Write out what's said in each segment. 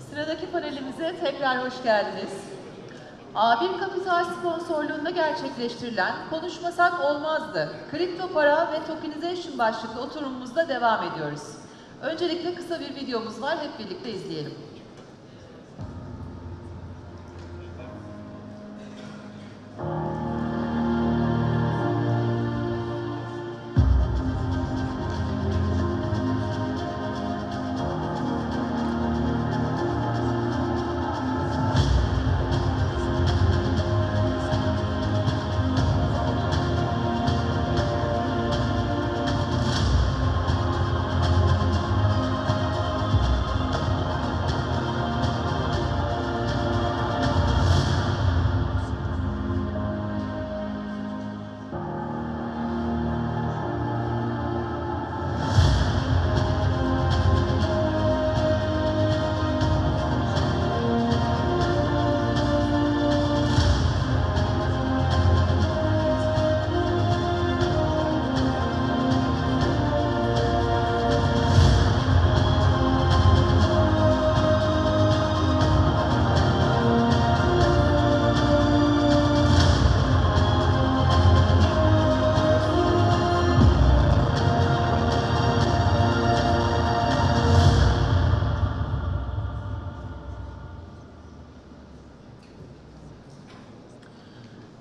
Sıradaki panelimize tekrar hoş geldiniz. A1 Kapital sponsorluğunda gerçekleştirilen Konuşmasak Olmazdı Kripto para ve Tokenization başlıklı oturumumuzda devam ediyoruz. Öncelikle kısa bir videomuz var, hep birlikte izleyelim.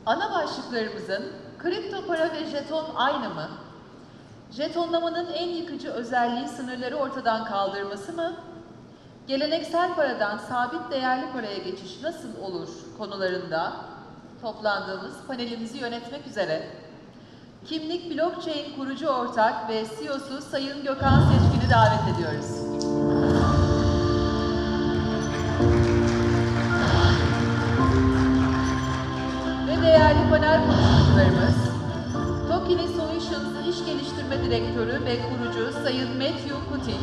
Ana başlıklarımızın kripto para ve jeton aynı mı? Jetonlamanın en yıkıcı özelliği sınırları ortadan kaldırması mı? Geleneksel paradan sabit değerli paraya geçiş nasıl olur konularında toplandığımız panelimizi yönetmek üzere Kimlik Blockchain kurucu ortak ve CEO'su Sayın Gökhan Seçkin'i davet ediyoruz. Değerli panel konuşmacılarımız, Tokenization İş Geliştirme Direktörü ve kurucu Sayın Mathieu Cottin,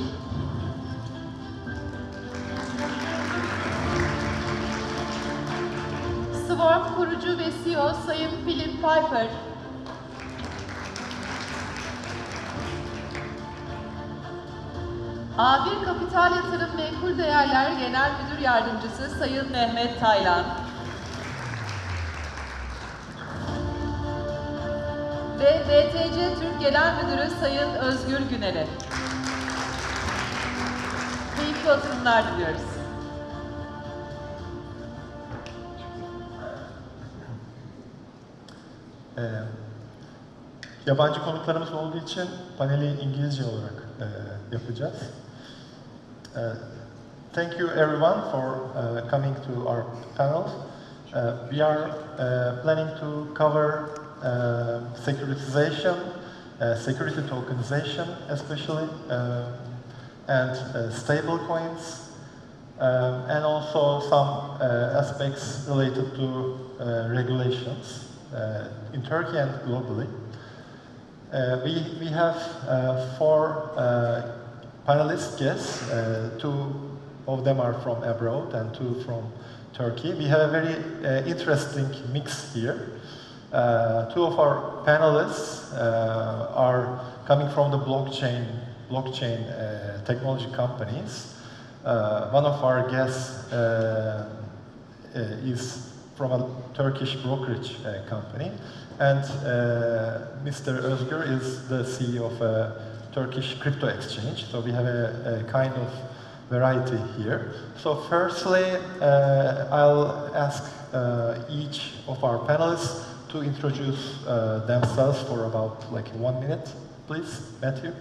Swarm kurucu ve CEO Sayın Philipp Peiper, A1 Kapital Yatırım Menkul Değerler Genel Müdür Yardımcısı Sayın Mehmet Taylan, ve BTC Türk Genel Müdürü Sayın Özgür Güneri. Keyifli oturumlar diliyoruz. Yabancı konuklarımız olduğu için paneli İngilizce olarak yapacağız. Thank you everyone for coming to our panel. We are planning to cover securitization, security tokenization especially, and stable coins, and also some aspects related to regulations in Turkey and globally. We have four panelist guests. Two of them are from abroad and two from Turkey. We have a very interesting mix here. Two of our panelists are coming from the blockchain technology companies. One of our guests is from a Turkish brokerage company, and Mr. Özgür is the CEO of a Turkish crypto exchange. So we have a kind of variety here. So firstly, I'll ask each of our panelists to introduce themselves for about 1 minute, please. Mathieu.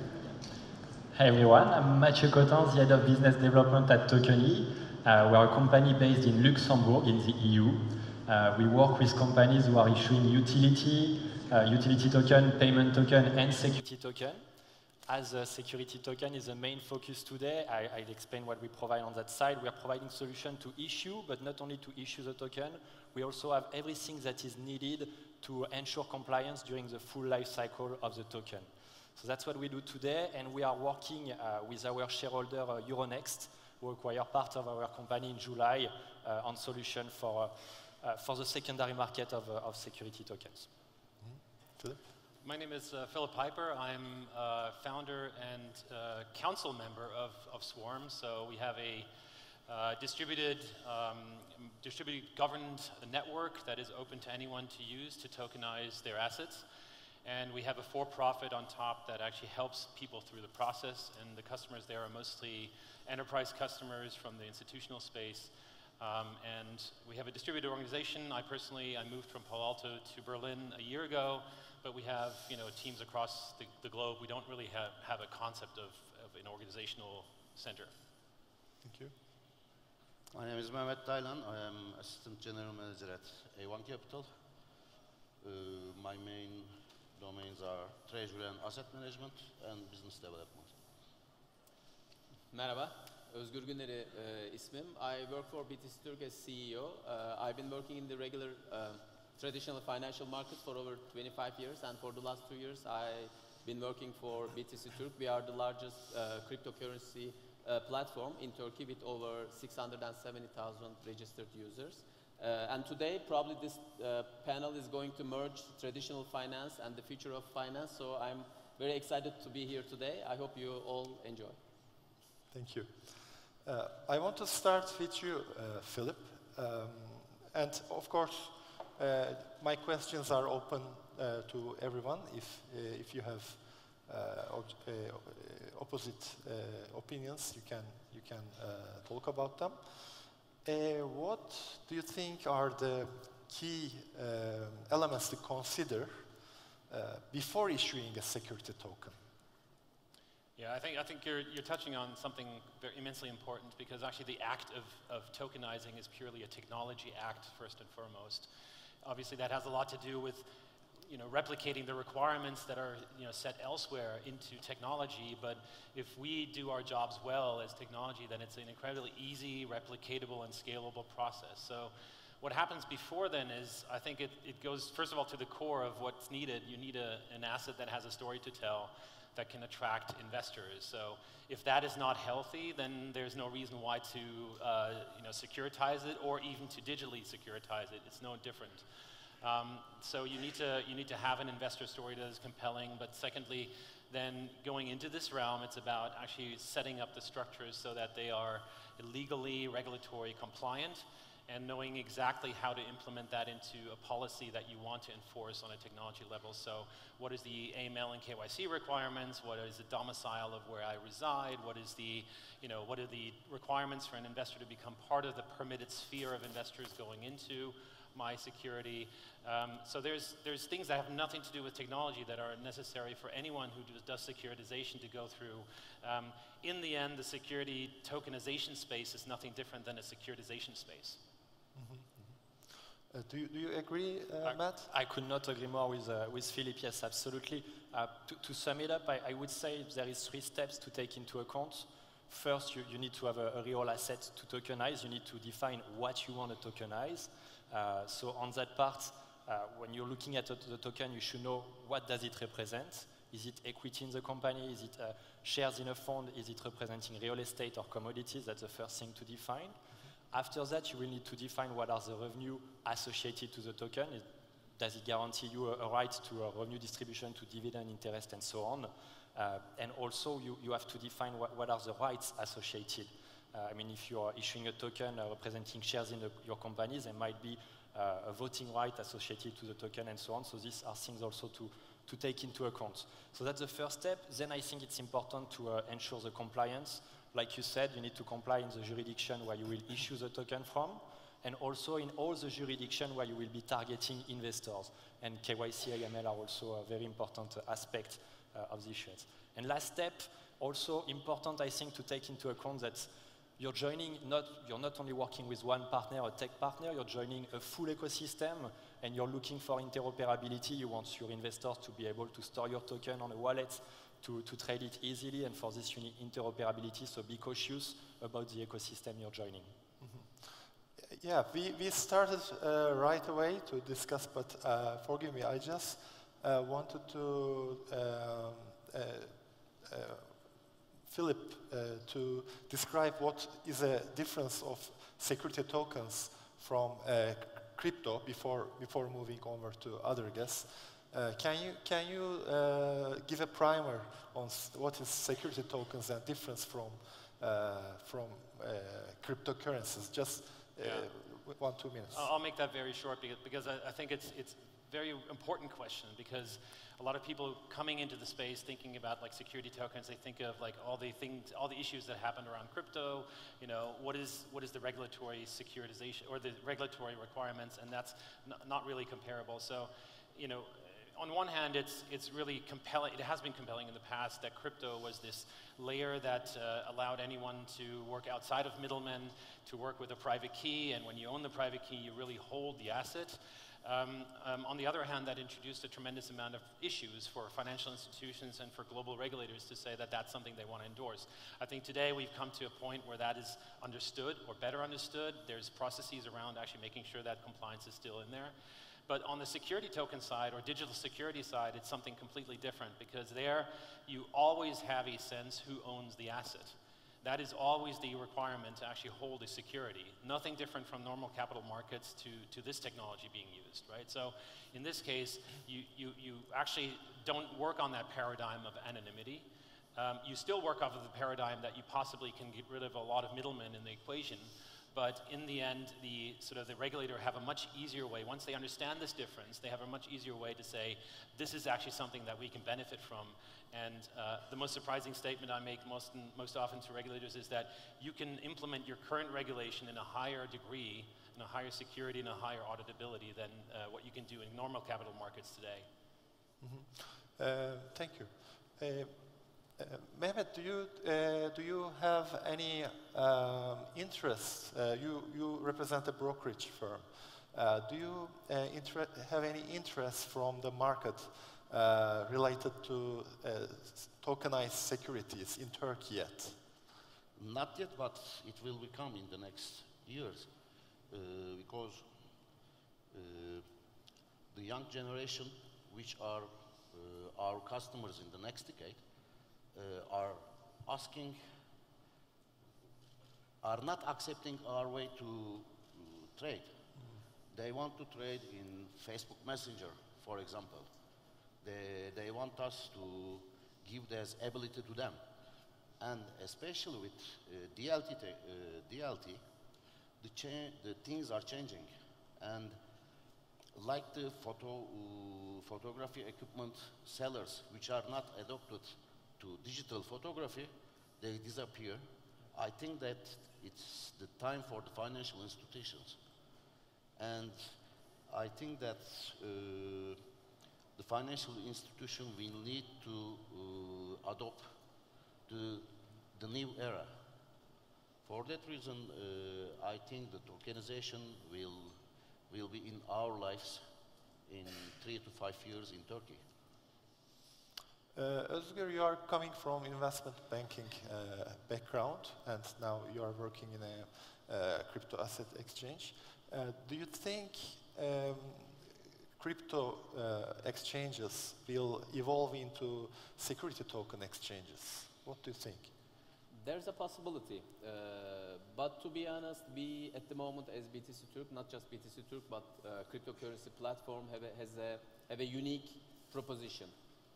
Hey everyone, I'm Mathieu Cottin, the head of business development at Tokenization. We are a company based in Luxembourg in the EU. We work with companies who are issuing utility token, payment token, and security token. As a security token is the main focus today, I'll explain what we provide on that side. We are providing solution to issue, but not only to issue the token, we also have everything that is needed to ensure compliance during the full life cycle of the token. So that's what we do today, and we are working with our shareholder Euronext, who acquired part of our company in July on solution for the secondary market of security tokens. Philipp? My name is Philipp Peiper. I'm founder and council member of Swarm. So we have a distributed governed network that is open to anyone to use to tokenize their assets. And we have a for-profit on top that actually helps people through the process, and the customers there are mostly enterprise customers from the institutional space. And we have a distributed organization. I moved from Palo Alto to Berlin a year ago, but we have teams across the globe. We don't really have a concept of an organizational center. Thank you. My name is Mehmet Taylan. I am Assistant General Manager at A1 Capital. My main domains are treasury and asset management and business development. Merhaba, Özgür Güneri ismim. I work for BTC Türk as CEO. I've been working in the regular traditional financial markets for over 25 years, and for the last 2 years I've been working for BTC Türk. We are the largest cryptocurrency platform in Turkey with over 670,000 registered users. And today, probably this panel is going to merge traditional finance and the future of finance, so I'm very excited to be here today. I hope you all enjoy. Thank you. I want to start with you, Philipp. And of course, my questions are open to everyone. If you have opposite opinions, you can talk about them. What do you think are the key elements to consider before issuing a security token? Yeah, I think you're touching on something very immensely important, because actually the act of tokenizing is purely a technology act first and foremost. Obviously that has a lot to do with replicating the requirements that are set elsewhere into technology, but if we do our jobs well as technology, then it's an incredibly easy, replicatable, and scalable process. So what happens before then is, I think it goes, first of all, to the core of what's needed. You need an asset that has a story to tell, that can attract investors. So if that is not healthy, then there's no reason why to securitize it, or even to digitally securitize it. It's no different. So you need to have an investor story that is compelling, but secondly, then going into this realm, it's about actually setting up the structures so that they are legally, regulatory compliant, and knowing exactly how to implement that into a policy that you want to enforce on a technology level. So what is the AML and KYC requirements? What is the domicile of where I reside? What is what are the requirements for an investor to become part of the permitted sphere of investors going into my security? So there's things that have nothing to do with technology that are necessary for anyone who does securitization to go through. In the end, the security tokenization space is nothing different than a securitization space. Do you agree, Matt? I could not agree more with Philipp. Yes, absolutely. To sum it up, I would say there is 3 steps to take into account. First, you need to have a real asset to tokenize. You need to define what you want to tokenize. So on that part, when you're looking at the token, you should know what does it represent. Is it equity in the company? Is it shares in a fund? Is it representing real estate or commodities? That's the first thing to define. After that, you will need to define what are the revenue associated to the token. Does it guarantee you a right to a revenue distribution, to dividend, interest, and so on? And also, you have to define what are the rights associated. I mean, if you are issuing a token representing shares in your companies, there might be a voting right associated to the token and so on. So these are things also to take into account. So that's the first step. Then I think it's important to ensure the compliance. Like you said, you need to comply in the jurisdiction where you will issue the token from, and also in all the jurisdictions where you will be targeting investors. And KYC, AML are also a very important aspect of the issuance. And last step, also important, I think, to take into account that you're not only working with one partner, a tech partner, you're joining a full ecosystem, and you're looking for interoperability. You want your investors to be able to store your token on a wallet, to trade it easily, and for this you need interoperability, so be cautious about the ecosystem you're joining. Mm-hmm. Yeah, we started right away to discuss, but forgive me, I just wanted to Philipp to describe what is a difference of security tokens from crypto before moving over to other guests. Can you give a primer on what is security tokens and difference from cryptocurrencies? Just 1-2 minutes. I'll make that very short because I think it's a very important question, because a lot of people coming into the space thinking about like security tokens, they think of like all the things, all the issues that happened around crypto. You know, what is the regulatory securitization or the regulatory requirements, and that's not really comparable. So, you know, on one hand, it's really compelling. It has been compelling in the past that crypto was this layer that allowed anyone to work outside of middlemen, to work with a private key, and when you own the private key, you really hold the asset. On the other hand, that introduced a tremendous amount of issues for financial institutions and for global regulators to say that that's something they want to endorse. I think today we've come to a point where that is understood, or better understood. There's processes around actually making sure that compliance is still in there. But on the security token side, or digital security side, it's something completely different, because there you always have a sense who owns the asset. That is always the requirement to actually hold a security. Nothing different from normal capital markets to this technology being used, right? So in this case, you actually don't work on that paradigm of anonymity. You still work off of the paradigm that you possibly can get rid of a lot of middlemen in the equation. But in the end, the regulator have a much easier way. Once they understand this difference, they have a much easier way to say, this is actually something that we can benefit from. And the most surprising statement I make most often to regulators is that you can implement your current regulation in a higher degree, in a higher security, and a higher auditability than what you can do in normal capital markets today. Mm-hmm. Thank you. Mehmet, do you have any interest? You represent a brokerage firm. Do you have any interest from the market related to tokenized securities in Turkey yet? Not yet, but it will become in the next years, because the young generation, which are our customers in the next decade, are not accepting our way to trade. They want to trade in Facebook Messenger, for example. They want us to give this ability to them. And especially with DLT, the things are changing. And like the photography equipment sellers, which are not adopted to digital photography, they disappear. I think that it's the time for the financial institutions. And I think that the financial institution will need to adopt the new era. For that reason, I think the tokenization will be in our lives in 3 to 5 years in Turkey. Özgür, you are coming from investment banking background, and now you are working in a crypto asset exchange. Do you think crypto exchanges will evolve into security token exchanges? What do you think? There's a possibility, but to be honest, we at the moment as BTC Türk, not just BTC Türk, but cryptocurrency platform have a unique proposition.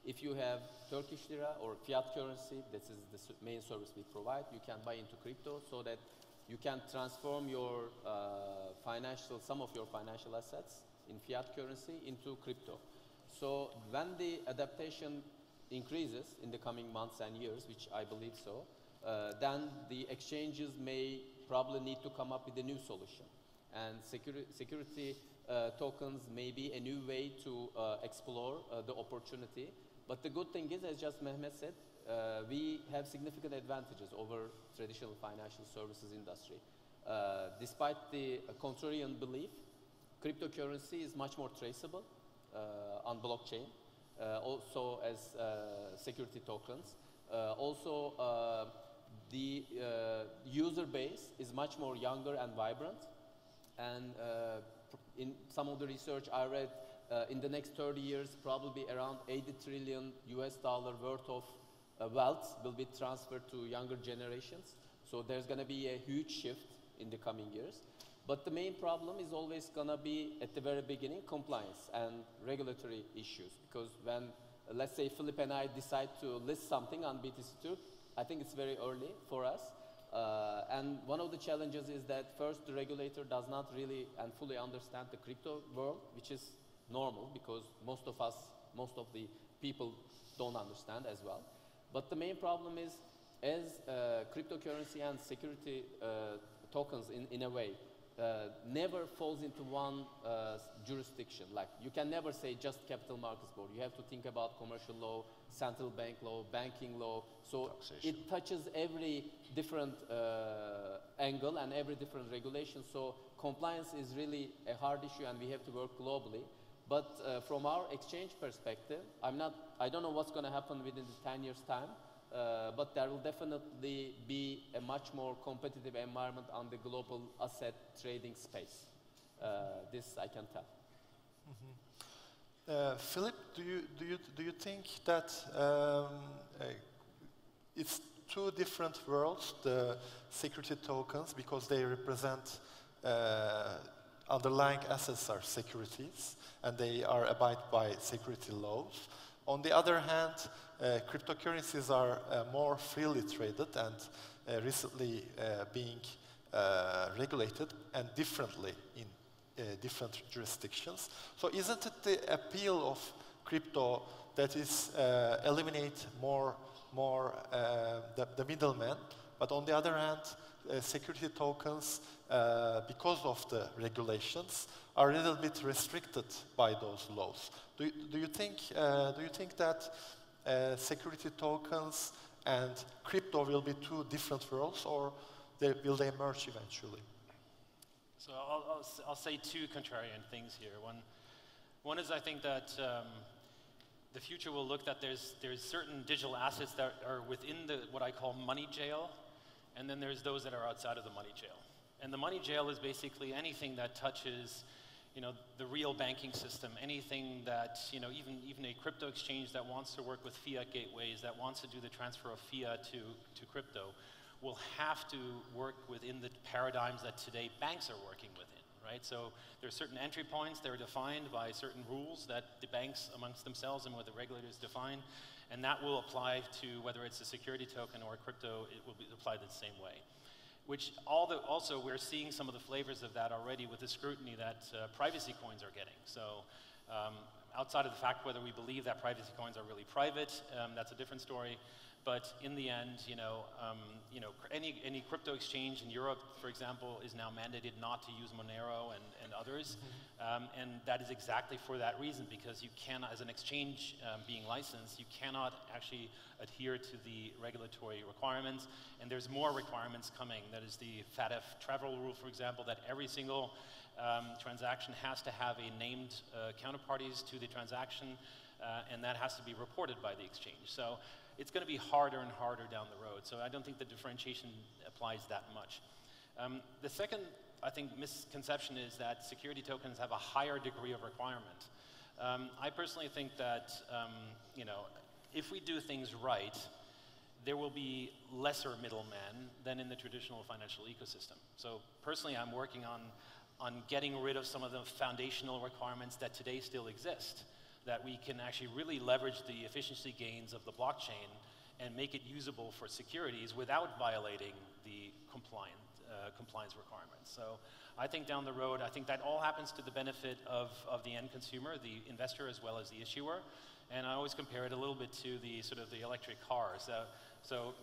If you have Turkish lira or fiat currency, this is the main service we provide, you can buy into crypto so that you can transform your some of your financial assets in fiat currency into crypto. So when the adaptation increases in the coming months and years, which I believe so, then the exchanges may probably need to come up with a new solution. And security tokens may be a new way to explore the opportunity. But the good thing is, as just Mehmet said, we have significant advantages over traditional financial services industry. Despite the contrarian belief, cryptocurrency is much more traceable on blockchain, also as security tokens. Also, the user base is much more younger and vibrant. And in some of the research I read, in the next 30 years, probably around $80 trillion worth of wealth will be transferred to younger generations. So there's going to be a huge shift in the coming years. But the main problem is always going to be, at the very beginning, compliance and regulatory issues. Because when, let's say, Philipp and I decide to list something on BTC Türk, I think it's very early for us. And one of the challenges is that first, the regulator does not really and fully understand the crypto world, which is normal because most of the people don't understand as well. But the main problem is, as cryptocurrency and security tokens in a way never falls into one jurisdiction. Like, you can never say just capital markets board. You have to think about commercial law, central bank law, banking law. So it touches every different angle and every different regulation. So compliance is really a hard issue, and we have to work globally. But from our exchange perspective, I don't know what's going to happen within the 10 years' time. But there will definitely be a much more competitive environment on the global asset trading space. This I can tell. Philipp, do you think that it's two different worlds, the security tokens, because they represent underlying assets are securities, and they are abide by security laws. On the other hand, cryptocurrencies are more freely traded and recently being regulated and differently in different jurisdictions. So isn't it the appeal of crypto that is eliminate more the middleman, but on the other hand, security tokens, because of the regulations, are a little bit restricted by those laws. Do you think that security tokens and crypto will be two different worlds, or will they merge eventually? So I'll say two contrarian things here. One is, I think that the future will look that there's certain digital assets that are within what I call money jail, and then there's those that are outside of the money jail. And the money jail is basically anything that touches, the real banking system, anything that, even a crypto exchange that wants to work with fiat gateways, that wants to do the transfer of fiat to crypto, will have to work within the paradigms that today banks are working within, right? So there are certain entry points that are defined by certain rules that the banks amongst themselves and what the regulators define, and that will apply to whether it's a security token or a crypto, it will be applied the same way. Which also we're seeing some of the flavors of that already with the scrutiny that privacy coins are getting. So outside of the fact whether we believe that privacy coins are really private, that's a different story. But in the end, any crypto exchange in Europe, for example, is now mandated not to use Monero and others. And that is exactly for that reason, because you cannot, as an exchange being licensed, you cannot actually adhere to the regulatory requirements. And there's more requirements coming. That is the FATF travel rule, for example, that every single transaction has to have a named counterparties to the transaction, and that has to be reported by the exchange. So it's going to be harder and harder down the road. So I don't think the differentiation applies that much. The second, I think, misconception is that security tokens have a higher degree of requirement. I personally think that, if we do things right, there will be lesser middlemen than in the traditional financial ecosystem. So personally, I'm working on getting rid of some of the foundational requirements that today still exist, that we can actually really leverage the efficiency gains of the blockchain and make it usable for securities without violating the compliance requirements. So I think down the road, I think that all happens to the benefit of the end consumer, the investor, as well as the issuer. And I always compare it a little bit to the electric cars. So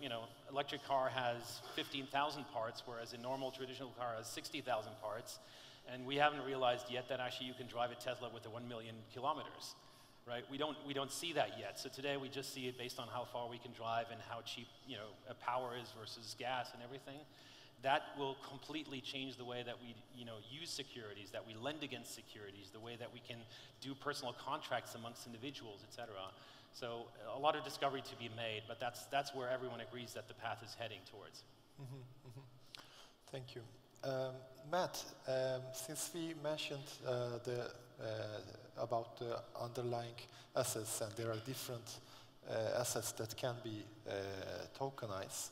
electric car has 15,000 parts, whereas a normal traditional car has 60,000 parts. And we haven't realized yet that actually you can drive a Tesla with 1 million kilometers. Right? We don't see that yet. So today we just see it based on how far we can drive and how cheap power is versus gas and everything. That will completely change the way that we use securities, that we lend against securities, the way that we can do personal contracts amongst individuals, etc. So a lot of discovery to be made, but that's where everyone agrees that the path is heading towards. Thank you. Matt, since we mentioned about the underlying assets, and there are different assets that can be tokenized,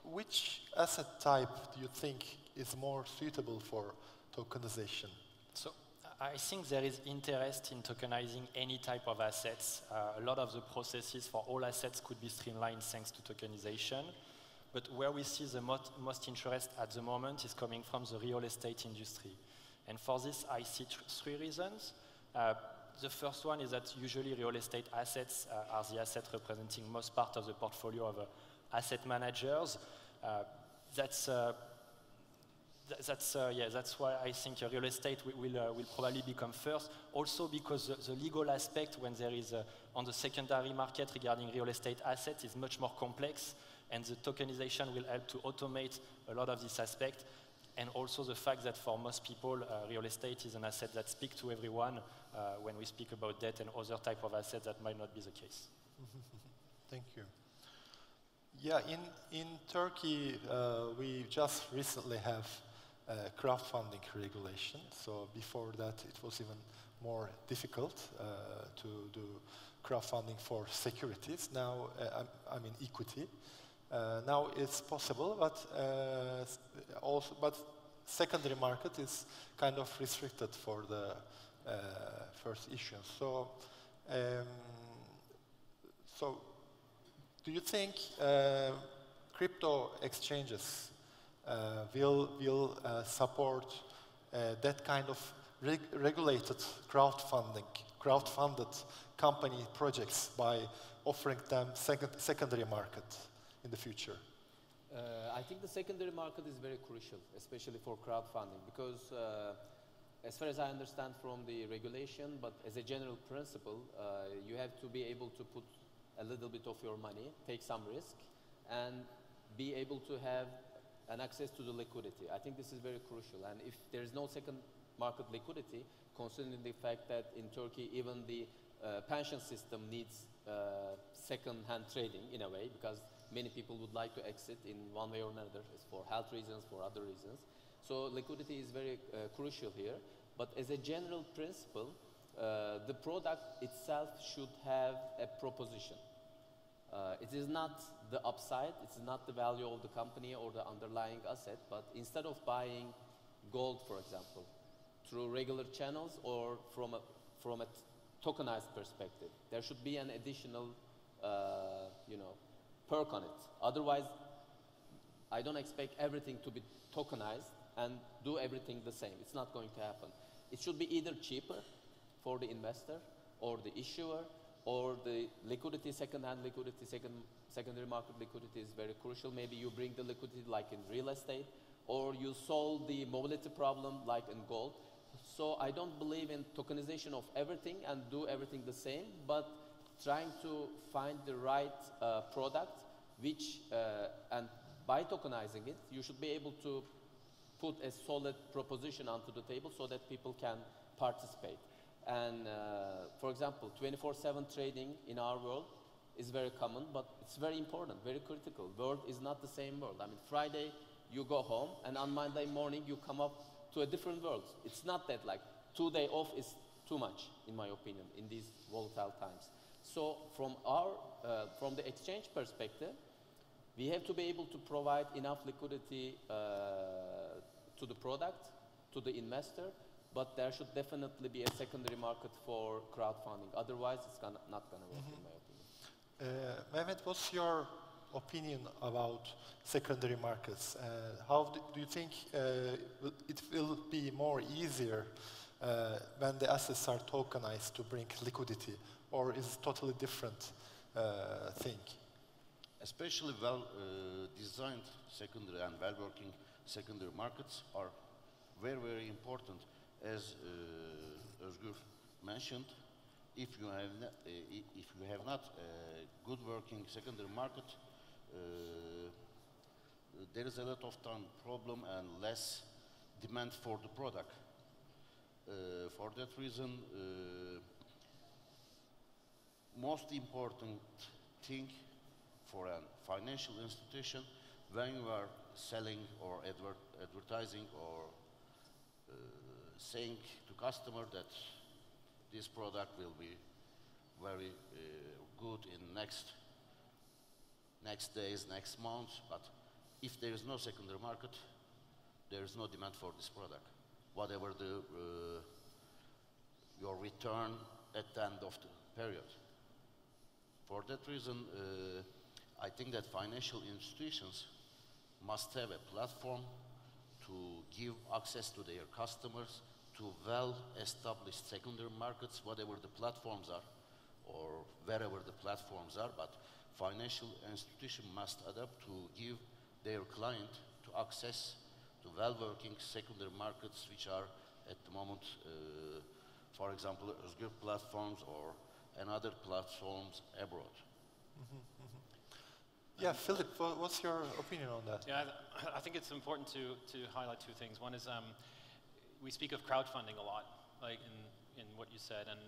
which asset type do you think is more suitable for tokenization? So I think there is interest in tokenizing any type of assets. A lot of the processes for all assets could be streamlined thanks to tokenization. but where we see the most interest at the moment is coming from the real estate industry. And for this, I see three reasons. The first one is that usually real estate assets are the assets representing most part of the portfolio of asset managers. That's why I think real estate will probably become first. Also because the legal aspect when there is on the secondary market regarding real estate assets is much more complex, and the tokenization will help to automate a lot of this aspect. And also the fact that for most people, real estate is an asset that speaks to everyone. When we speak about debt and other type of assets, that might not be the case. Thank you. Yeah, in Turkey, we just recently have crowdfunding regulation. So before that, it was even more difficult to do crowdfunding for securities. Now, I mean equity. Now it's possible, but secondary market is kind of restricted for the first issuance. So, do you think crypto exchanges will support that kind of regulated crowdfunded company projects by offering them secondary market in the future? I think the secondary market is very crucial, especially for crowdfunding, because as far as I understand from the regulation, but as a general principle, you have to be able to put a little bit of your money, take some risk, and be able to have an access to the liquidity. I think this is very crucial. And if there is no second market liquidity, considering the fact that in Turkey, even the pension system needs second-hand trading in a way, because many people would like to exit in one way or another, it's for health reasons, for other reasons. So liquidity is very crucial here. But as a general principle, the product itself should have a proposition. It is not the upside, it's not the value of the company or the underlying asset, but instead of buying gold, for example, through regular channels or from a tokenized perspective, there should be an additional, perk on it. Otherwise, I don't expect everything to be tokenized and do everything the same. It's not going to happen. It should be either cheaper for the investor or the issuer, or the liquidity, second-hand liquidity, secondary market liquidity is very crucial. Maybe you bring the liquidity like in real estate, or you solve the mobility problem like in gold. So I don't believe in tokenization of everything and do everything the same, but trying to find the right product, which, and by tokenizing it, you should be able to put a solid proposition onto the table so that people can participate. And for example, 24/7 trading in our world is very common, but it's very important, very critical. World is not the same world. I mean, Friday you go home, and on Monday morning you come up to a different world. It's not that like 2 days off is too much, in my opinion, in these volatile times. So from the exchange perspective, we have to be able to provide enough liquidity to the product, to the investor, but there should definitely be a secondary market for crowdfunding. Otherwise, it's not going to work, in my opinion. Mehmet, what's your opinion about secondary markets? How do you think it will be more easier when the assets are tokenized to bring liquidity, or is it totally different thing? Especially well-designed secondary and well-working secondary markets are very, very important. As Özgür mentioned, if you have not a good working secondary market, there is a lot of time problem and less demand for the product. For that reason, most important thing for a financial institution when you are selling or advertising or saying to customer that this product will be very good in next days, next months, but if there is no secondary market, there is no demand for this product. Whatever your return at the end of the period. For that reason, I think that financial institutions must have a platform to give access to their customers to well-established secondary markets, whatever the platforms are, or wherever the platforms are, but financial institution must adapt to give their client to access to well-working secondary markets, which are at the moment, for example, zgür platforms or another platforms abroad. Yeah, Philipp, what's your opinion on that? Yeah, I think it's important to highlight two things. One is we speak of crowdfunding a lot, like in what you said, and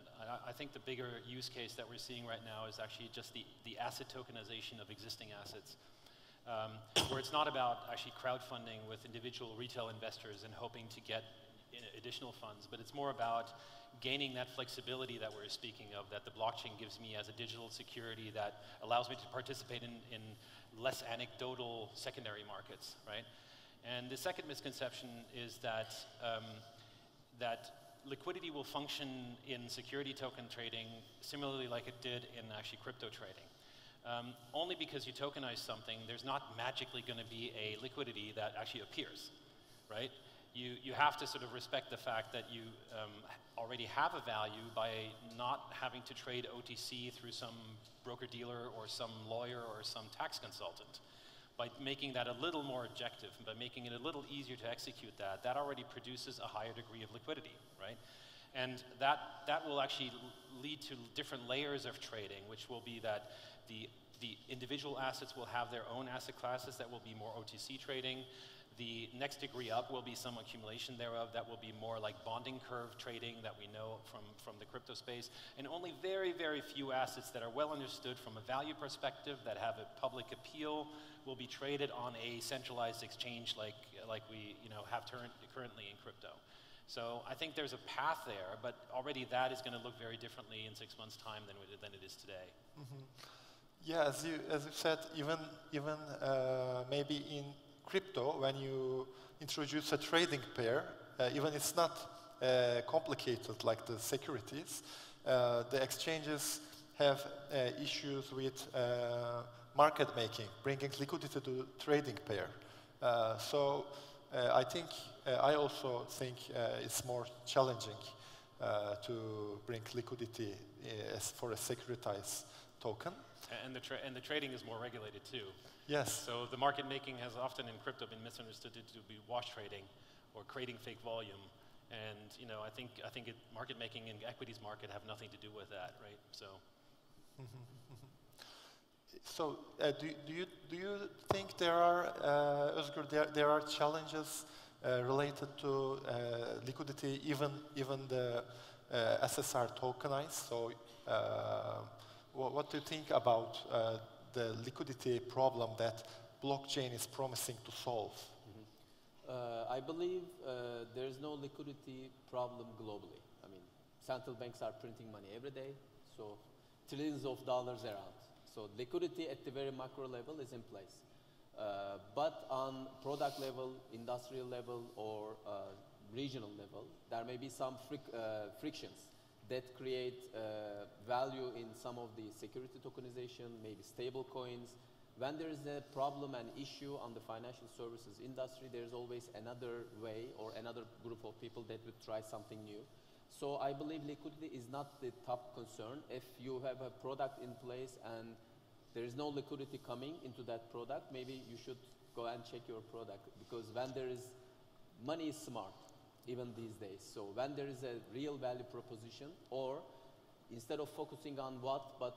I think the bigger use case that we're seeing right now is actually just the asset tokenization of existing assets, where it's not about actually crowdfunding with individual retail investors and hoping to get additional funds, but it's more about gaining that flexibility that we're speaking of, that the blockchain gives me as a digital security that allows me to participate in less anecdotal secondary markets, right? And the second misconception is that that liquidity will function in security token trading similarly like it did in actually crypto trading. Only because you tokenize something, there's not magically going to be a liquidity that actually appears, right? You have to sort of respect the fact that you already have a value by not having to trade OTC through some broker-dealer or some lawyer or some tax consultant. By making that a little more objective, by making it a little easier to execute that already produces a higher degree of liquidity, right? And that will actually lead to different layers of trading, which will be that the individual assets will have their own asset classes that will be more OTC trading. The next degree up will be some accumulation thereof that will be more like bonding curve trading that we know from the crypto space. And only very, very few assets that are well understood from a value perspective that have a public appeal will be traded on a centralized exchange like we have currently in crypto. So I think there's a path there, but already that is going to look very differently in 6 months' time than it is today. Mm-hmm. Yeah, as you said, even maybe in crypto, when you introduce a trading pair, even it's not complicated like the securities, the exchanges have issues with market making, bringing liquidity to trading pair. So I also think it's more challenging to bring liquidity for a securitized token. And the trading is more regulated too. Yes. So the market making has often in crypto been misunderstood to be wash trading or creating fake volume. And I think market making and equities market have nothing to do with that, right? So. So do you think there are Özgür, there are challenges related to liquidity, even the SSR tokenized? So what do you think about the liquidity problem that blockchain is promising to solve? I believe there is no liquidity problem globally. I mean, central banks are printing money every day, so trillions of dollars around. So liquidity at the very macro level is in place. But on product level, industrial level, or regional level, there may be some frictions that create value in some of the security tokenization, maybe stable coins. When there is a problem and issue on the financial services industry, there's always another way or another group of people that would try something new. So I believe liquidity is not the top concern. If you have a product in place and there is no liquidity coming into that product, maybe you should go and check your product, because when there is money is smart, even these days. So when there is a real value proposition, or instead of focusing on what, but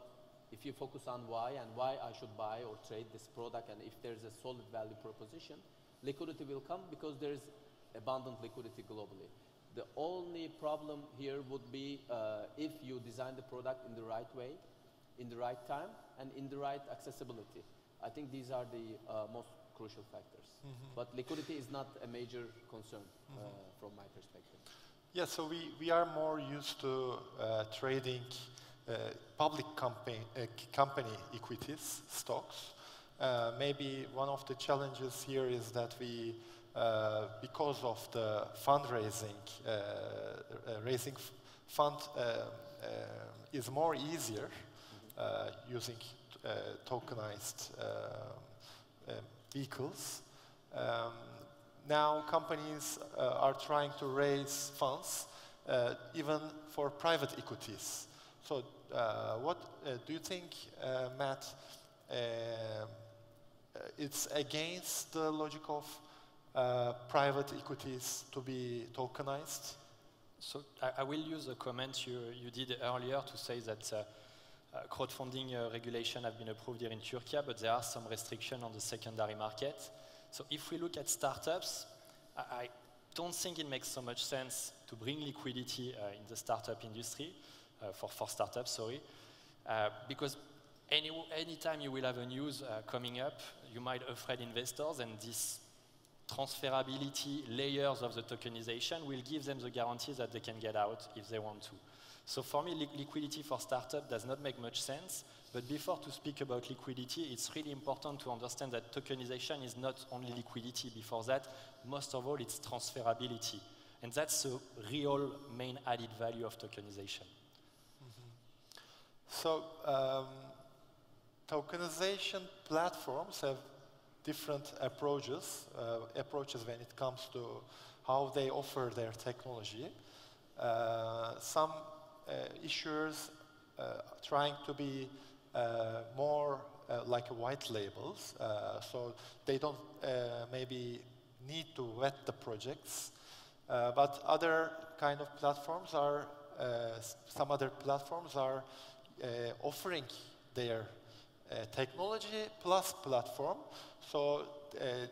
if you focus on why and why I should buy or trade this product, and if there's a solid value proposition, liquidity will come because there is abundant liquidity globally. The only problem here would be if you design the product in the right way, in the right time, and in the right accessibility. I think these are the most crucial factors. But liquidity is not a major concern from my perspective. Yeah, so we are more used to trading public company equities, stocks. Maybe one of the challenges here is that we, because of the fundraising, raising fund is more easier using tokenized vehicles. now companies are trying to raise funds even for private equities. So what do you think, Matt, it's against the logic of private equities to be tokenized? So I will use a comment you did earlier to say that crowdfunding regulation have been approved here in Turkey, but there are some restrictions on the secondary market. So if we look at startups, I don't think it makes so much sense to bring liquidity in the startup industry, for startups, sorry, because anytime you will have a news coming up, you might afraid investors, and this transferability layers of the tokenization will give them the guarantee that they can get out if they want to. So for me, liquidity for startup does not make much sense. But before to speak about liquidity, it's really important to understand that tokenization is not only liquidity. Before that, most of all, it's transferability. And that's the real main added value of tokenization. So tokenization platforms have different approaches when it comes to how they offer their technology. Some issuers trying to be more like white labels, so they don't maybe need to vet the projects. But other kind of platforms are, some other platforms are offering their technology plus platform, so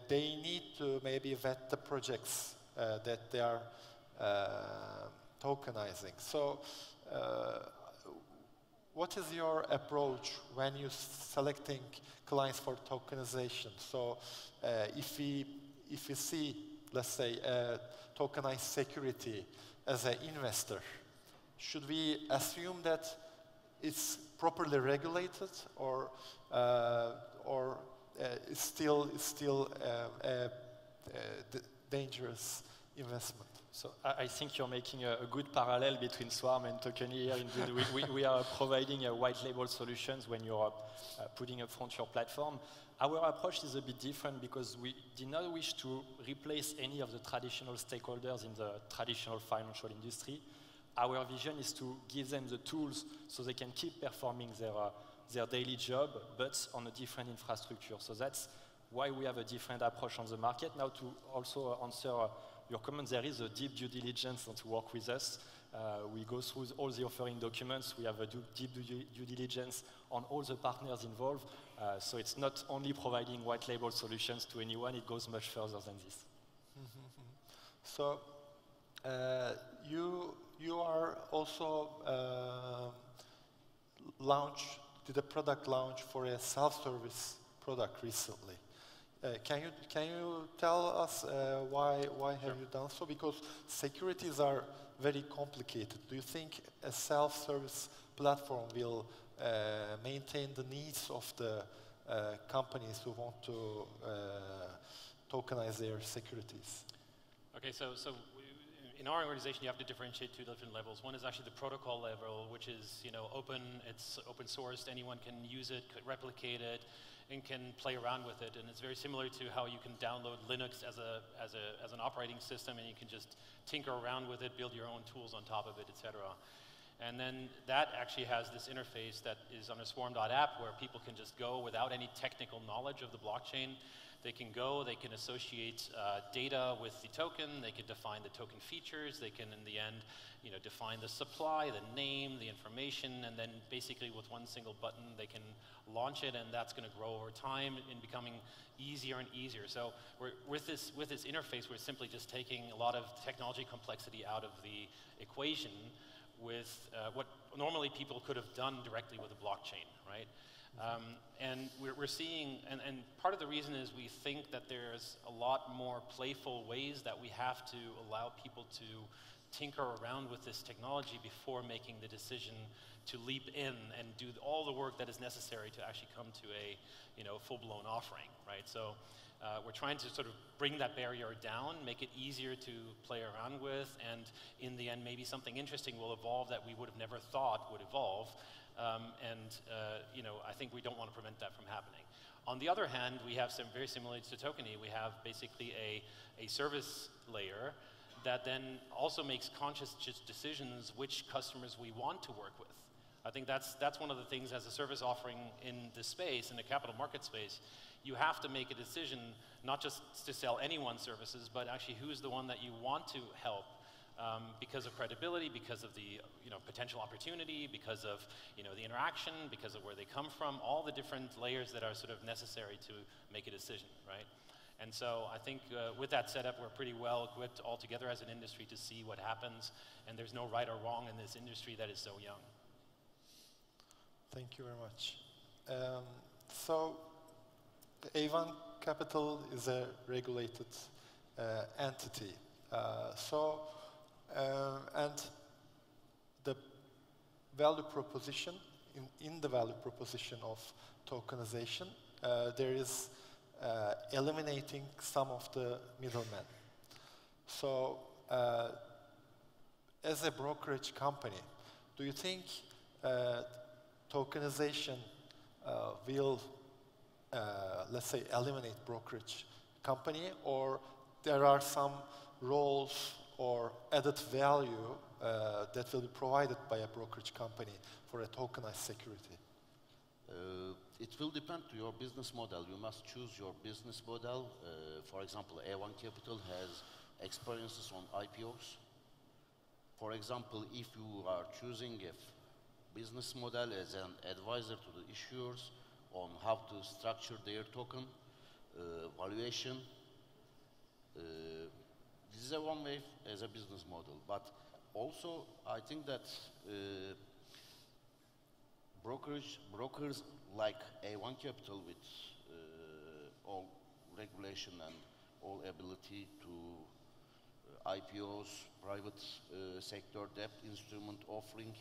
they need to maybe vet the projects that they are tokenizing. So what is your approach when you're selecting clients for tokenization? So if we see, let's say, a tokenized security as an investor, should we assume that it's properly regulated, or it's still a dangerous investment? So I think you're making a good parallel between Swarm and Tokeny here. Indeed, we are providing white label solutions when you're putting up front your platform. Our approach is a bit different because we did not wish to replace any of the traditional stakeholders in the traditional financial industry. Our vision is to give them the tools so they can keep performing their daily job, but on a different infrastructure. So that's why we have a different approach on the market. Now, to also answer your comment, there is a deep due diligence to work with us. We go through all the offering documents. We have a deep due diligence on all the partners involved. So it's not only providing white label solutions to anyone, it goes much further than this. So you are also did a product launch for a self-service product recently. Can you tell us why have you done so? Because securities are very complicated. Do you think a self-service platform will maintain the needs of the companies who want to tokenize their securities? Okay, so in our organization, you have to differentiate two different levels. One is actually the protocol level, which is open. It's open sourced. Anyone can use it, could replicate it, and can play around with it. And it's very similar to how you can download Linux as an operating system, and you can just tinker around with it, build your own tools on top of it, etc. And then that actually has this interface that is on a swarm.app where people can just go without any technical knowledge of the blockchain. They can go, they can associate data with the token, they can define the token features, they can, in the end, define the supply, the name, the information, and then basically with one single button, they can launch it, and that's going to grow over time in becoming easier and easier. So with this interface, we're simply just taking a lot of technology complexity out of the equation with what normally people could have done directly with a blockchain, right? And we're seeing, and part of the reason is we think that there's a lot more playful ways that we have to allow people to tinker around with this technology before making the decision to leap in and do all the work that is necessary to actually come to a full-blown offering, right? So we're trying to sort of bring that barrier down, make it easier to play around with, and in the end, maybe something interesting will evolve that we would have never thought would evolve. I think we don't want to prevent that from happening. On the other hand, we have some very similar to Tokeny. We have basically a service layer that then also makes conscious decisions which customers we want to work with. I think that's one of the things as a service offering in this space, in the capital market space. You have to make a decision not just to sell anyone services, but actually who's the one that you want to help because of credibility, because of the potential opportunity, because of the interaction, because of where they come from, all the different layers that are sort of necessary to make a decision, right? And so I think with that setup, we're pretty well equipped all together as an industry to see what happens, and there's no right or wrong in this industry that is so young. Thank you very much. So, A1 Capital is a regulated entity. And the value proposition, in the value proposition of tokenization, there is eliminating some of the middlemen. So, as a brokerage company, do you think tokenization will, let's say, eliminate brokerage company, or there are some roles or added value that will be provided by a brokerage company for a tokenized security? It will depend to your business model. You must choose your business model. For example, A1 Capital has experiences on IPOs. For example, if you are choosing a business model as an advisor to the issuers on how to structure their token valuation, this is a one way as a business model. But also, I think that brokers like A1 Capital with all regulation and all ability to IPOs, private sector debt instrument offering,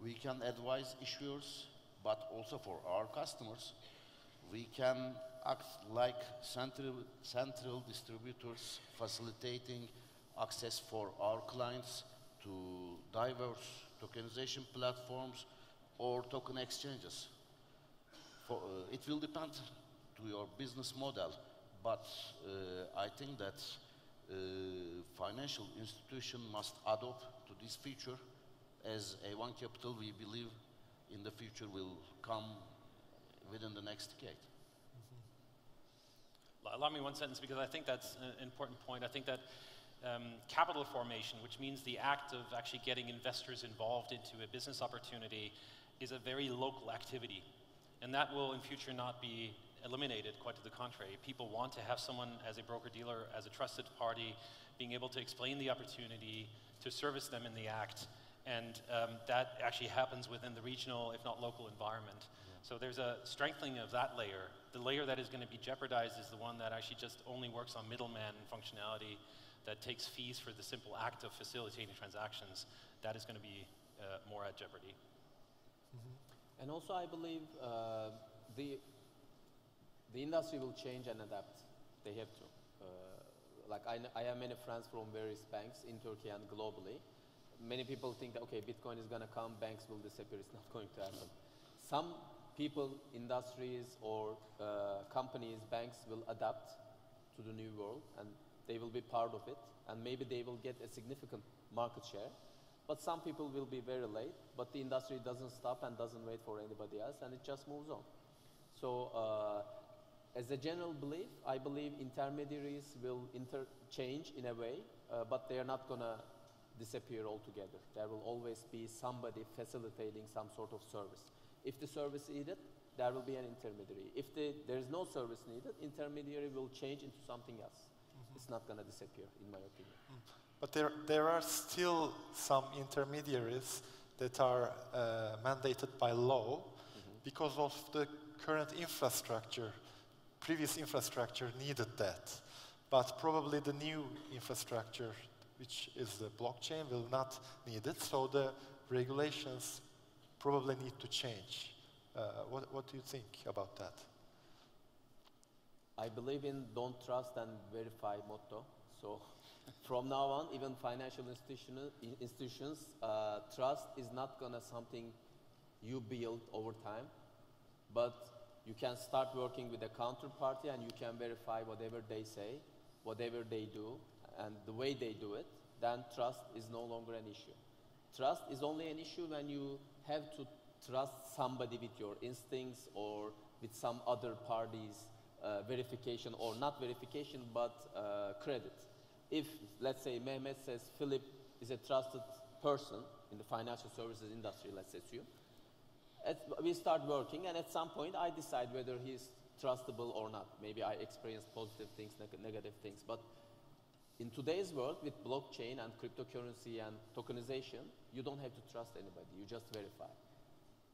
we can advise issuers, but also for our customers, we can act like central distributors, facilitating access for our clients to diverse tokenization platforms or token exchanges. It will depend to your business model, but I think that financial institution must adopt to this feature. As A1 Capital, we believe in the future will come within the next decade. Allow me one sentence, because I think that's an important point. I think that capital formation, which means the act of actually getting investors involved into a business opportunity, is a very local activity. And that will in future not be eliminated, quite to the contrary. People want to have someone as a broker-dealer, as a trusted party, being able to explain the opportunity, to service them in the act. And that actually happens within the regional, if not local environment. Yeah. So there's a strengthening of that layer. The layer that is going to be jeopardized is the one that actually just only works on middleman functionality, that takes fees for the simple act of facilitating transactions. That is going to be more at jeopardy. Mm-hmm. And also I believe the industry will change and adapt. They have to. Like I have many friends from various banks in Turkey and globally. Many people think that, okay, Bitcoin is going to come, banks will disappear. It's not going to happen. Some people, industries, or companies, banks will adapt to the new world, and they will be part of it, and maybe they will get a significant market share. But some people will be very late, but the industry doesn't stop and doesn't wait for anybody else, and it just moves on. So as a general belief, I believe intermediaries will interchange in a way, but they are not going to disappear altogether. There will always be somebody facilitating some sort of service. If the service is needed, there will be an intermediary. If there is no service needed, intermediary will change into something else. Mm-hmm. It's not going to disappear, in my opinion. But there are still some intermediaries that are mandated by law because of the current infrastructure. Previous infrastructure needed that. But probably the new infrastructure, which is the blockchain, will not need it. So the regulations probably need to change. What do you think about that? I believe in don't trust and verify motto. So from now on, even financial institutions, trust is not gonna something you build over time, but you can start working with a counterparty and you can verify whatever they say, whatever they do, and the way they do it, then trust is no longer an issue. Trust is only an issue when you have to trust somebody with your instincts or with some other party's verification, or not verification, but credit. If, let's say, Mehmet says Philipp is a trusted person in the financial services industry, let's assume, we start working, and at some point I decide whether he's trustable or not. Maybe I experience positive things, negative things, but in today's world, with blockchain and cryptocurrency and tokenization, you don't have to trust anybody, you just verify.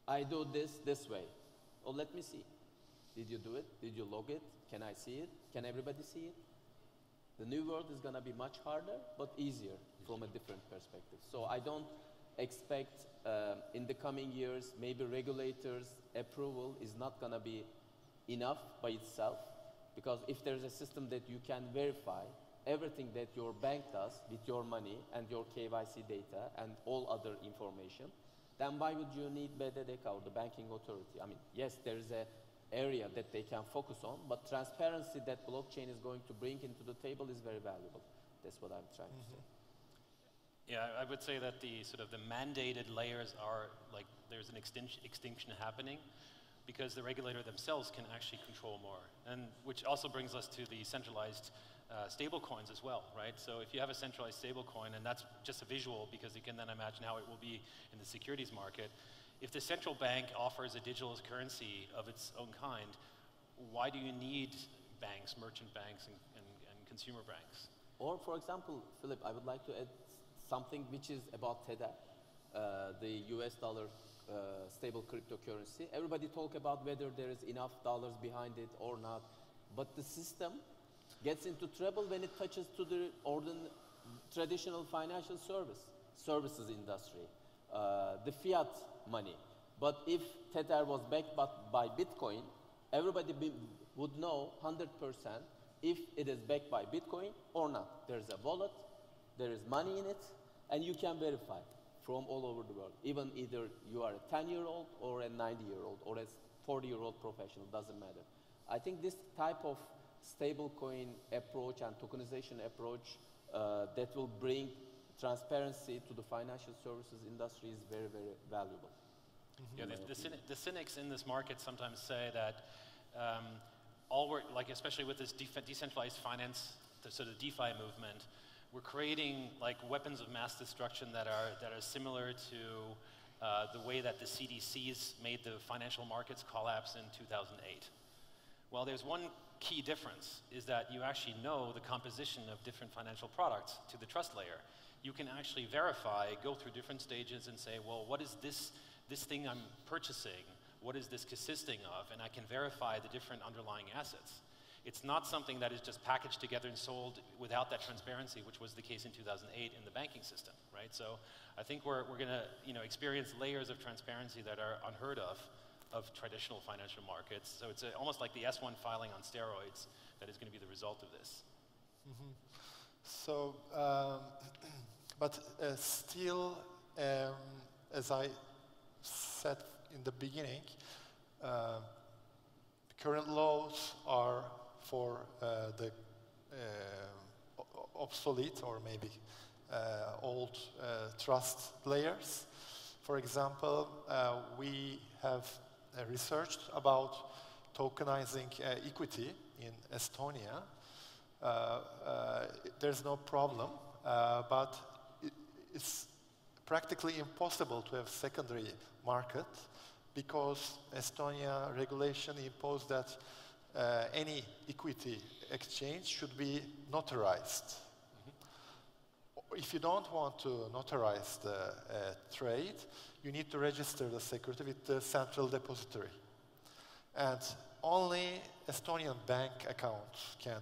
I do this way. Oh, let me see. Did you do it? Did you log it? Can I see it? Can everybody see it? The new world is going to be much harder, but easier from a different perspective. So I don't expect in the coming years, maybe regulators' approval is not going to be enough by itself, because if there's a system that you can verify everything that your bank does with your money and your KYC data and all other information, then why would you need BDDK or the banking authority? I mean, yes, there is an area that they can focus on, but transparency that blockchain is going to bring into the table is very valuable. That's what I'm trying to say. Yeah, I would say that the sort of the mandated layers are like there's an extinction happening, because the regulator themselves can actually control more, and which also brings us to the centralized stable coins as well, right? So if you have a centralized stable coin, and that's just a visual because you can then imagine how it will be in the securities market. If the central bank offers a digital currency of its own kind, why do you need banks, merchant banks and consumer banks? Or for example, Philipp, I would like to add something which is about Tether, the US dollar stable cryptocurrency. Everybody talk about whether there is enough dollars behind it or not, but the system gets into trouble when it touches to the traditional financial services industry, the fiat money. But if Tether was backed by Bitcoin, everybody would know 100% if it is backed by Bitcoin or not. There's a wallet, there is money in it, and you can verify from all over the world. Even either you are a 10-year-old or a 90-year-old or a 40-year-old professional, doesn't matter. I think this type of stablecoin approach and tokenization approach that will bring transparency to the financial services industry is very, very valuable. Yeah, the cynics in this market sometimes say that especially with this decentralized finance, the sort of DeFi movement, we're creating like weapons of mass destruction that are similar to the way that the CDCs made the financial markets collapse in 2008. Well, there's one key difference, is that you actually know the composition of different financial products to the trust layer. You can actually verify, go through different stages and say, well, what is this thing I'm purchasing? What is this consisting of? And I can verify the different underlying assets. It's not something that is just packaged together and sold without that transparency, which was the case in 2008 in the banking system, right? So I think we're going to experience layers of transparency that are unheard of traditional financial markets. So it's almost like the S1 filing on steroids that is going to be the result of this. Mm-hmm. So, but still, as I said in the beginning, current laws are for the obsolete or maybe old trust layers. For example, we have researched about tokenizing equity in Estonia. There's no problem, but it's practically impossible to have secondary market because Estonia regulation imposed that any equity exchange should be notarized. If you don't want to notarize the trade, you need to register the security with the central depository. And only Estonian bank accounts can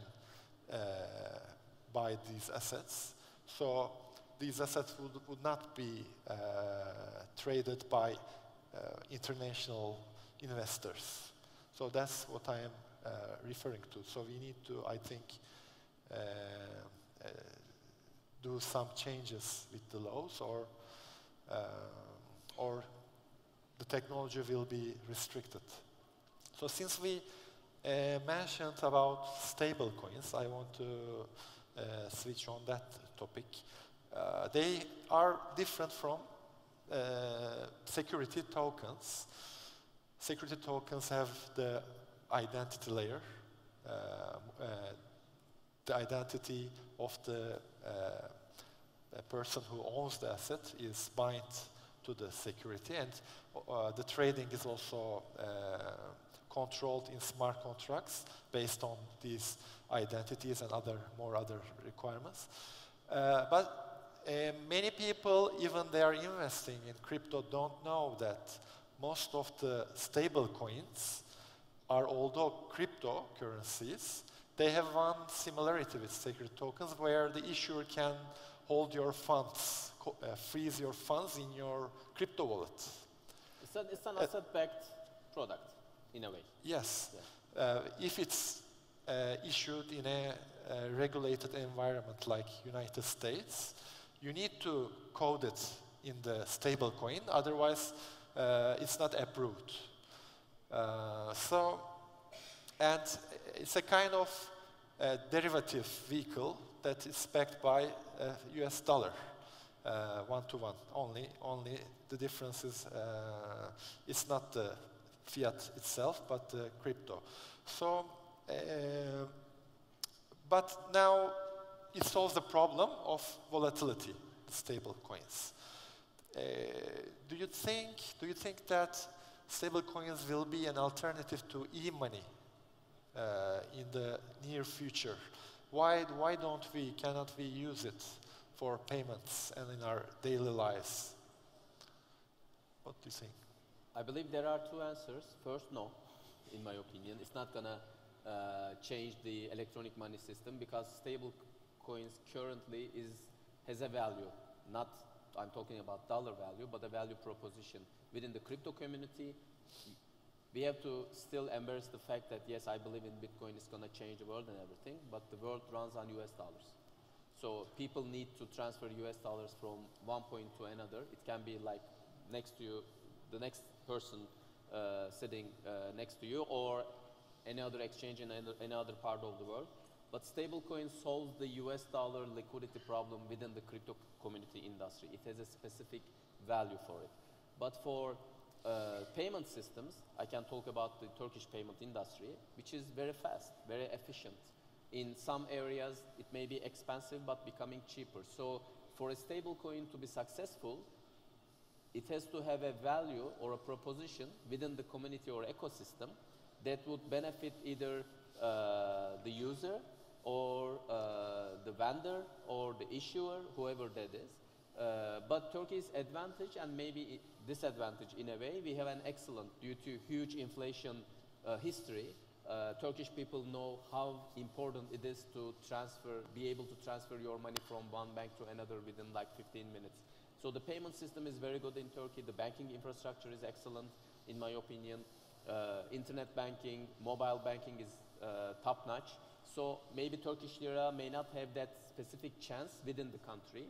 buy these assets. So these assets would not be traded by international investors. So that's what I am referring to. So we need to, I think, do some changes with the laws, or the technology will be restricted. So since we mentioned about stable coins, I want to switch on that topic. They are different from security tokens. Security tokens have the identity layer, the identity of the person who owns the asset is bind to the security, and the trading is also controlled in smart contracts based on these identities and other requirements. But many people, even they are investing in crypto, don't know that most of the stable coins are, although cryptocurrencies, they have one similarity with security tokens where the issuer can hold your funds, freeze your funds in your crypto wallet. It's an asset-backed product, in a way. Yes. Yeah. If it's issued in a regulated environment like United States, you need to code it in the stable coin, otherwise it's not approved. And it's a kind of derivative vehicle that is backed by US dollar, one-to-one. Only the difference is it's not the fiat itself, but the crypto. So, but now it solves the problem of volatility, stable coins. Do you think that stable coins will be an alternative to e-money in the near future? Why cannot we use it for payments and in our daily lives? What do you think? I believe there are two answers. First, no, in my opinion. It's not gonna change the electronic money system because stable coins currently has a value. Not, I'm talking about dollar value, but a value proposition. Within the crypto community, we have to still embrace the fact that, yes, I believe in Bitcoin is going to change the world and everything, but the world runs on US dollars. So people need to transfer US dollars from one point to another. It can be like next to you, the next person sitting next to you, or any other exchange in any other part of the world. But stablecoin solves the US dollar liquidity problem within the crypto community industry. It has a specific value for it. But for payment systems, I can talk about the Turkish payment industry, which is very fast, very efficient. In some areas, it may be expensive, but becoming cheaper. So for a stablecoin to be successful, it has to have a value or a proposition within the community or ecosystem that would benefit either the user or the vendor or the issuer, whoever that is. But Turkey's advantage and maybe disadvantage in a way, we have an excellent, due to huge inflation history, Turkish people know how important it is to be able to transfer your money from one bank to another within like 15 minutes. So the payment system is very good in Turkey. The banking infrastructure is excellent, in my opinion. Internet banking, mobile banking is top-notch. So maybe Turkish lira may not have that specific chance within the country,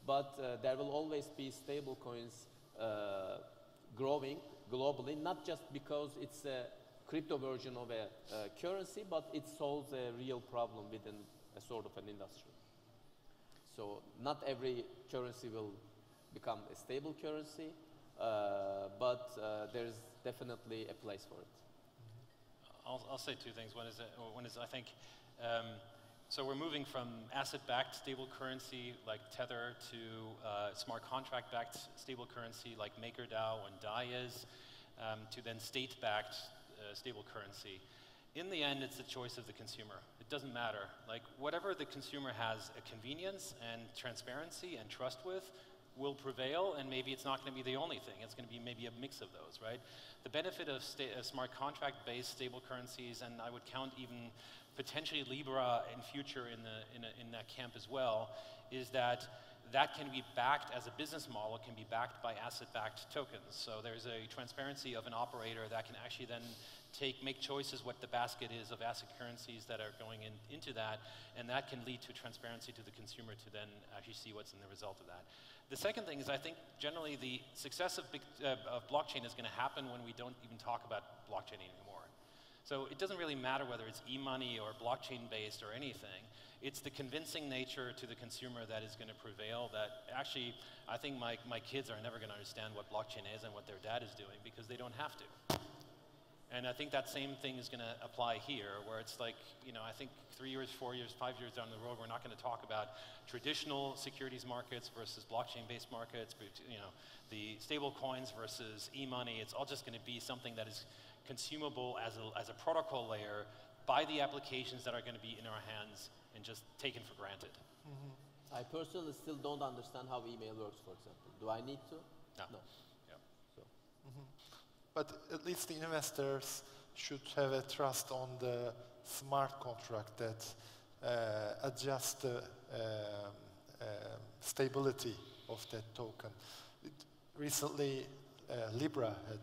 but there will always be stable coins growing globally, not just because it's a crypto version of a currency, but it solves a real problem within a sort of an industry. So not every currency will become a stable currency, but there's definitely a place for it. I'll say two things. One is I think, so we're moving from asset-backed stable currency like Tether to smart contract-backed stable currency like MakerDAO and DAI is, to then state-backed stable currency. In the end, it's the choice of the consumer. It doesn't matter. Like, whatever the consumer has a convenience and transparency and trust with will prevail, and maybe it's not going to be the only thing. It's going to be maybe a mix of those, right? The benefit of smart contract-based stable currencies, and I would count even potentially Libra in future in that camp as well, is that can be backed as a business model, can be backed by asset-backed tokens. So there's a transparency of an operator that can actually then make choices what the basket is of asset currencies that are going into that, and that can lead to transparency to the consumer to then actually see what's in the result of that. The second thing is, I think generally the success of blockchain is going to happen when we don't even talk about blockchain anymore. So it doesn't really matter whether it's e-money or blockchain-based or anything. It's the convincing nature to the consumer that is going to prevail that actually, I think my kids are never going to understand what blockchain is and what their dad is doing because they don't have to. And I think that same thing is going to apply here, where it's like, you know, I think 3 years, 4 years, 5 years down the road, we're not going to talk about traditional securities markets versus blockchain-based markets, but, you know, the stable coins versus e-money. It's all just going to be something that is consumable as a protocol layer by the applications that are going to be in our hands and just taken for granted. I personally still don't understand how email works, for example. Do I need to? No. Yeah. So. But at least the investors should have a trust on the smart contract that adjusts the stability of that token. Recently, Libra had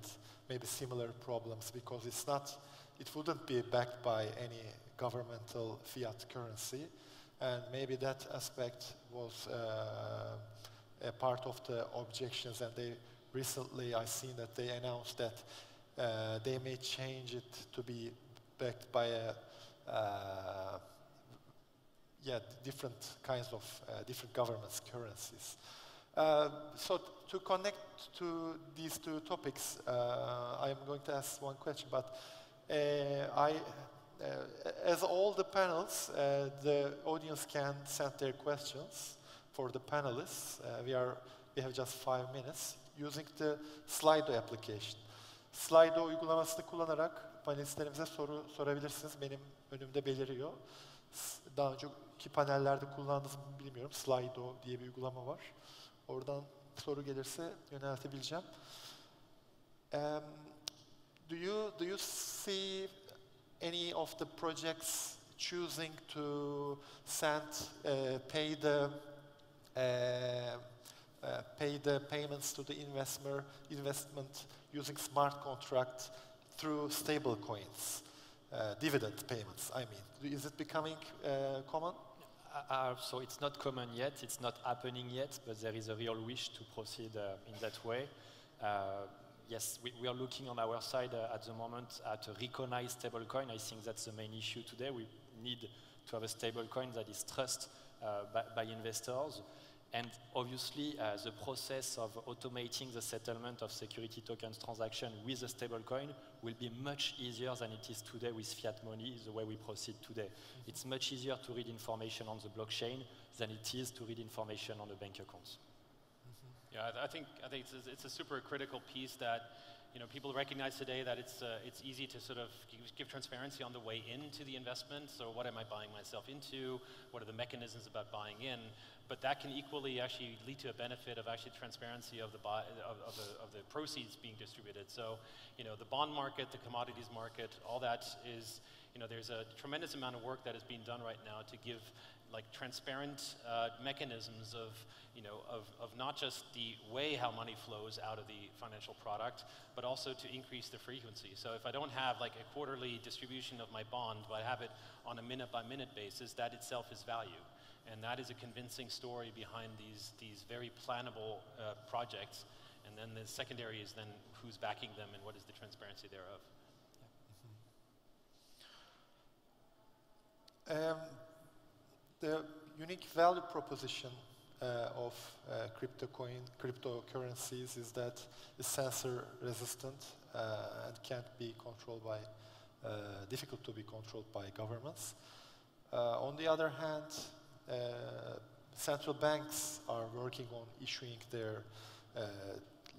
maybe similar problems because it wouldn't be backed by any governmental fiat currency, and maybe that aspect was a part of the objections, and they recently, I've seen that they announced that they may change it to be backed by different kinds of different governments' currencies. So to connect to these two topics, I'm going to ask one question, but as all the panels, the audience can send their questions for the panelists. We have just 5 minutes using the Slido application. Slido uygulamasını kullanarak panelistlerimize soru sorabilirsiniz. Benim önümde beliriyor. Daha önceki panellerde kullandığınızı bilmiyorum. Slido diye bir uygulama var. Oradan soru gelirse yöneltebileceğim. Do you see any of the projects choosing to pay the payments to the investment using smart contract through stable coins, dividend payments, I mean? Is it becoming common? So it's not common yet, it's not happening yet, but there is a real wish to proceed in that way. Yes, we are looking on our side at the moment at a recognized stablecoin. I think that's the main issue today. We need to have a stablecoin that is trusted by investors. And obviously, the process of automating the settlement of security tokens transaction with a stablecoin will be much easier than it is today with fiat money, the way we proceed today. It's much easier to read information on the blockchain than it is to read information on the bank accounts. Yeah, I think it's a super critical piece that, you know, people recognize today that it's easy to sort of give transparency on the way into the investment. So what am I buying myself into? What are the mechanisms about buying in? But that can equally actually lead to a benefit of actually transparency of the proceeds being distributed. So, you know, the bond market, the commodities market, all that is, you know, there's a tremendous amount of work that is being done right now to give like transparent mechanisms of, you know, of not just the way how money flows out of the financial product, but also to increase the frequency. So if I don't have like a quarterly distribution of my bond, but I have it on a minute-by-minute basis, that itself is value. And that is a convincing story behind these very plannable projects. And then the secondary is then who's backing them and what is the transparency thereof. The unique value proposition of cryptocurrencies is that it's sensor resistant and can't be controlled by, difficult to be controlled by governments. On the other hand, central banks are working on issuing their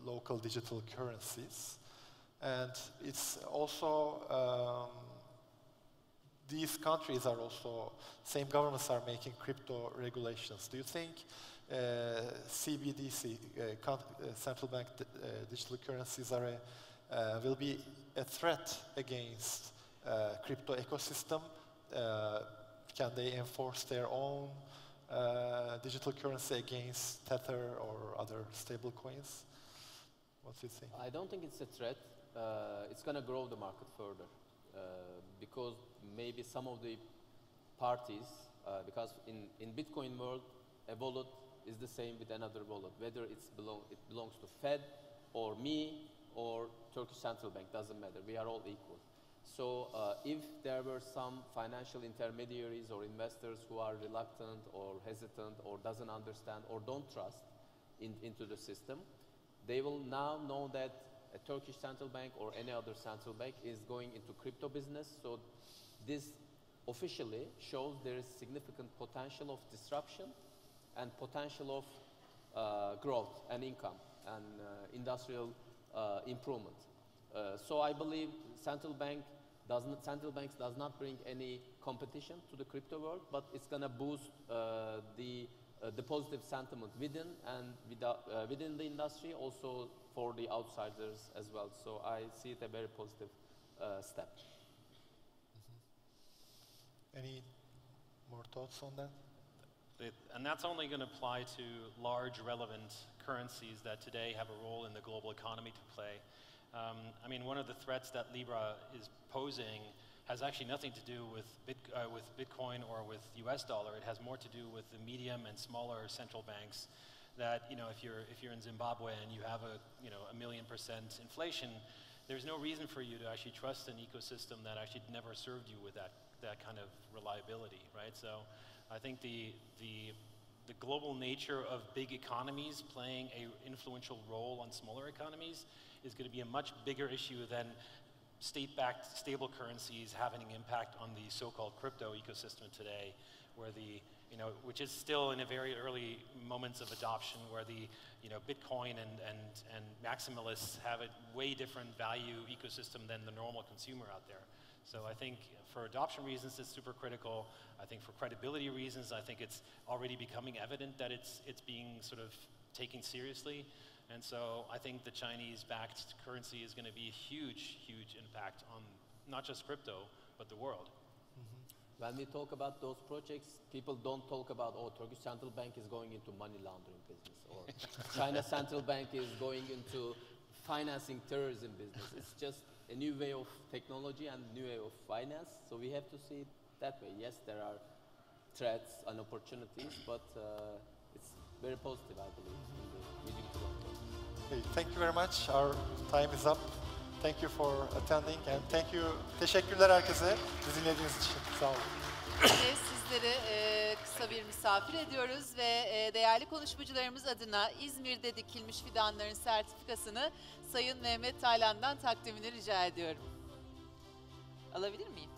local digital currencies, and it's also these countries are also, same governments are making crypto regulations. Do you think CBDC, central bank digital currencies, will be a threat against crypto ecosystem? Can they enforce their own digital currency against Tether or other stable coins? What do you think? I don't think it's a threat. It's going to grow the market further because maybe some of the parties, because in Bitcoin world, a wallet is the same with another wallet, whether it belongs to Fed or me or Turkish Central Bank, doesn't matter. We are all equal. So if there were some financial intermediaries or investors who are reluctant or hesitant or doesn't understand or don't trust into the system, they will now know that a Turkish central bank or any other central bank is going into crypto business. So this officially shows there is significant potential of disruption and potential of growth and income and industrial improvement. So I believe central banks does not bring any competition to the crypto world, but it's going to boost the positive sentiment within and within the industry, also for the outsiders as well. So I see it a very positive step. Any more thoughts on that? And that's only going to apply to large, relevant currencies that today have a role in the global economy to play. I mean, one of the threats that Libra is posing has actually nothing to do with Bitcoin or with US dollar. It has more to do with the medium and smaller central banks that, you know, if you're in Zimbabwe and you have a 1,000,000% inflation, there's no reason for you to actually trust an ecosystem that actually never served you with that kind of reliability, right? So I think the global nature of big economies playing an influential role on smaller economies is going to be a much bigger issue than state-backed stable currencies having an impact on the so-called crypto ecosystem today, where which is still in a very early moments of adoption, where the Bitcoin and maximalists have a way different value ecosystem than the normal consumer out there. So I think for adoption reasons, it's super critical. I think for credibility reasons, I think it's already becoming evident that it's being sort of taken seriously. And so I think the Chinese-backed currency is going to be a huge, huge impact on not just crypto, but the world. Mm-hmm. When we talk about those projects, people don't talk about, oh, Turkish Central Bank is going into money laundering business, or China Central Bank is going into financing terrorism business. It's just a new way of technology and new way of finance. So we have to see it that way. Yes, there are threats and opportunities, but it's very positive, I believe, in the medium to long term. Okay, thank you very much. Our time is up. Thank you for attending and thank you. Teşekkürler herkese dinlediğiniz için. Sağ olun. Ve sizleri kısa bir misafir ediyoruz ve değerli konuşmacılarımız adına İzmir'de dikilmiş fidanların sertifikasını Sayın Mehmet Taylan'dan takdimini rica ediyorum. Alabilir miyim?